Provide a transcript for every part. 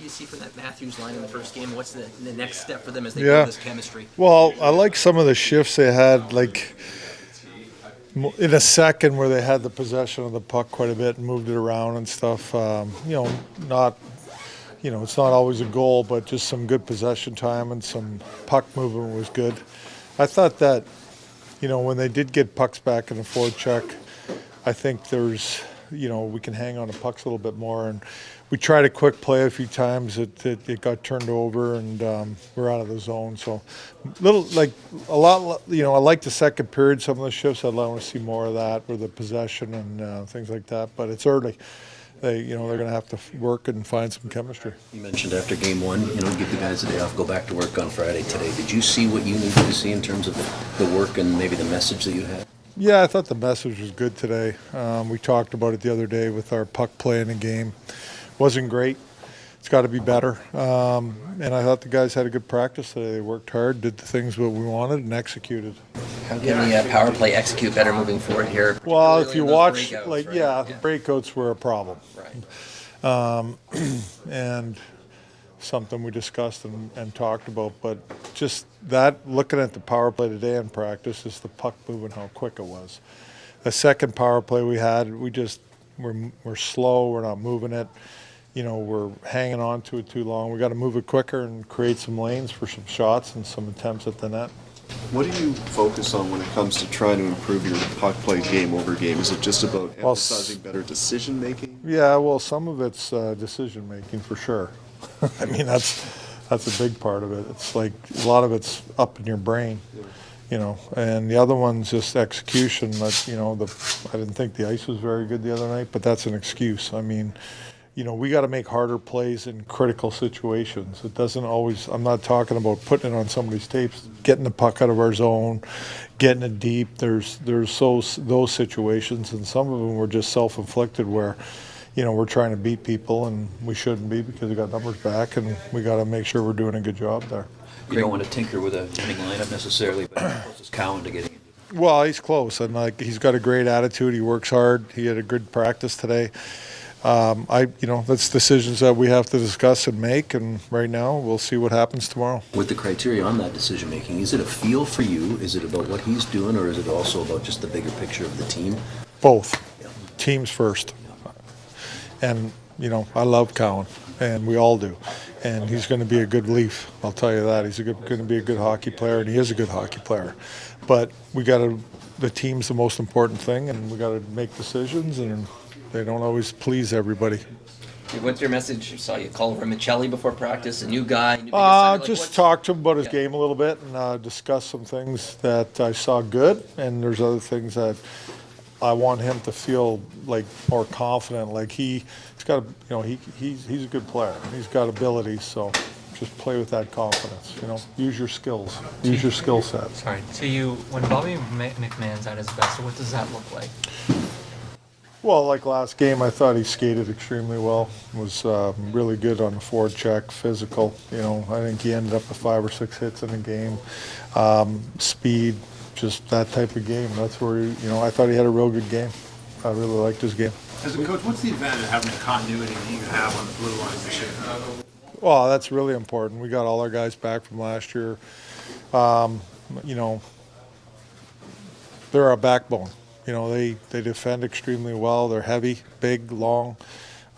do you see from that Matthews line in the first game? What's the next step for them as they build this chemistry? Well, I like some of the shifts they had, like in a second where they had the possession of the puck quite a bit and moved it around and stuff. Not, it's not always a goal, but just some good possession time and some puck movement was good. I thought that, when they did get pucks back in the forward check, I think there's, we can hang on to pucks a little bit more. And we tried a quick play a few times. It got turned over and we're out of the zone. So I like the second period, some of the shifts. I'd want to see more of that with the possession and things like that. But it's early. They're going to have to work and find some chemistry. You mentioned after game one, give the guys a day off, go back to work on Friday today. Did you see what you needed to see in terms of the work and maybe the message that you had? Yeah, I thought the message was good today. We talked about it the other day with our puck play in the game. Wasn't great. It's got to be better. And I thought the guys had a good practice today. They worked hard, did the things that we wanted, and executed. How can the power play execute better moving forward here? Well, if you watch, the breakouts were a problem. Right. And something we discussed and talked about. But just that, looking at the power play today in practice, is the puck moving, how quick it was. The second power play we had, we're slow, we're not moving it. We're hanging on to it too long. We got to move it quicker and create some lanes for some shots and some attempts at the net. What do you focus on when it comes to trying to improve your puck play game over game? Is it just about emphasizing better decision making? Yeah, well, some of it's decision making for sure. I mean, that's a big part of it. It's like a lot of it's up in your brain, and the other one's just execution. That I didn't think the ice was very good the other night, but that's an excuse. I mean, we got to make harder plays in critical situations. It doesn't always. I'm not talking about putting it on somebody's tapes, getting the puck out of our zone, getting it deep. There's those situations, and some of them were just self-inflicted where. We're trying to beat people, and we shouldn't be because we got numbers back, and we got to make sure we're doing a good job there. You don't want to tinker with a winning lineup necessarily, but how close is Cowan to getting it? Well, he's close, and he's got a great attitude. He works hard. He had a good practice today. That's decisions that we have to discuss and make, and right now we'll see what happens tomorrow. With the criteria on that decision making, is it a feel for you? Is it about what he's doing, or is it also about just the bigger picture of the team? Both. Yeah. Teams first. And, I love Cowan, and we all do. And he's going to be a good Leaf, I'll tell you that. He's going to be a good hockey player, and he is a good hockey player. But the team's the most important thing, and we got to make decisions, and they don't always please everybody. What's your message? I saw you call over Michelli before practice, a new guy. Just talk to him about his game a little bit and discuss some things that I saw good, and there's other things that I want him to feel like more confident. Like he's got, he's a good player. He's got abilities, so just play with that confidence. Use your skills, use your skill set. Sorry. To you, when Bobby McMahon's at his best, what does that look like? Well, like last game, I thought he skated extremely well. Was really good on the forward check, physical. I think he ended up with 5 or 6 hits in the game. Speed. Just that type of game. That's where, I thought he had a real good game. I really liked his game. As a coach, what's the advantage of having the continuity that you have on the blue line this year? Well, that's really important. We got all our guys back from last year. They're our backbone. They defend extremely well. They're heavy, big, long.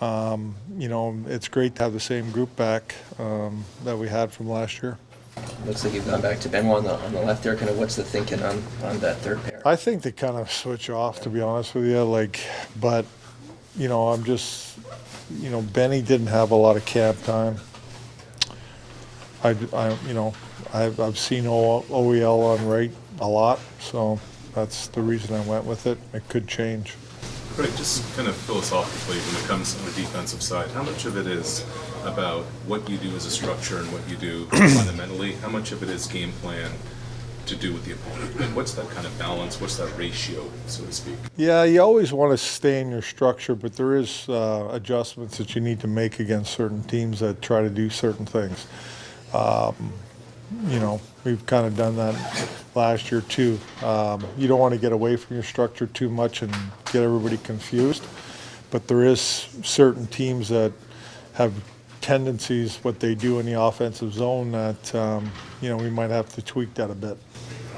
It's great to have the same group back that we had from last year. Looks like you've gone back to Benoit on the left there. Kind of what's the thinking on that third pair? I think they kind of switch off, to be honest with you. But I'm just, Benny didn't have a lot of camp time. I've seen OEL on right a lot, so that's the reason I went with it. It could change. Craig, just kind of philosophically, when it comes on the defensive side, how much of it is about what you do as a structure and what you do fundamentally? How much of it is game plan to do with the opponent? And what's that kind of balance? What's that ratio, so to speak? Yeah, you always want to stay in your structure, but there is adjustments that you need to make against certain teams that try to do certain things. We've kind of done that last year too. You don't want to get away from your structure too much and get everybody confused, but there is certain teams that have tendencies, what they do in the offensive zone, that we might have to tweak that a bit.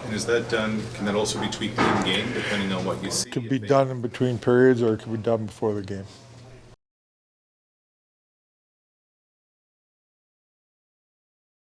And is that done, can that also be tweaked in game, depending on what you see? Could if be they- done in between periods, or it could be done before the game.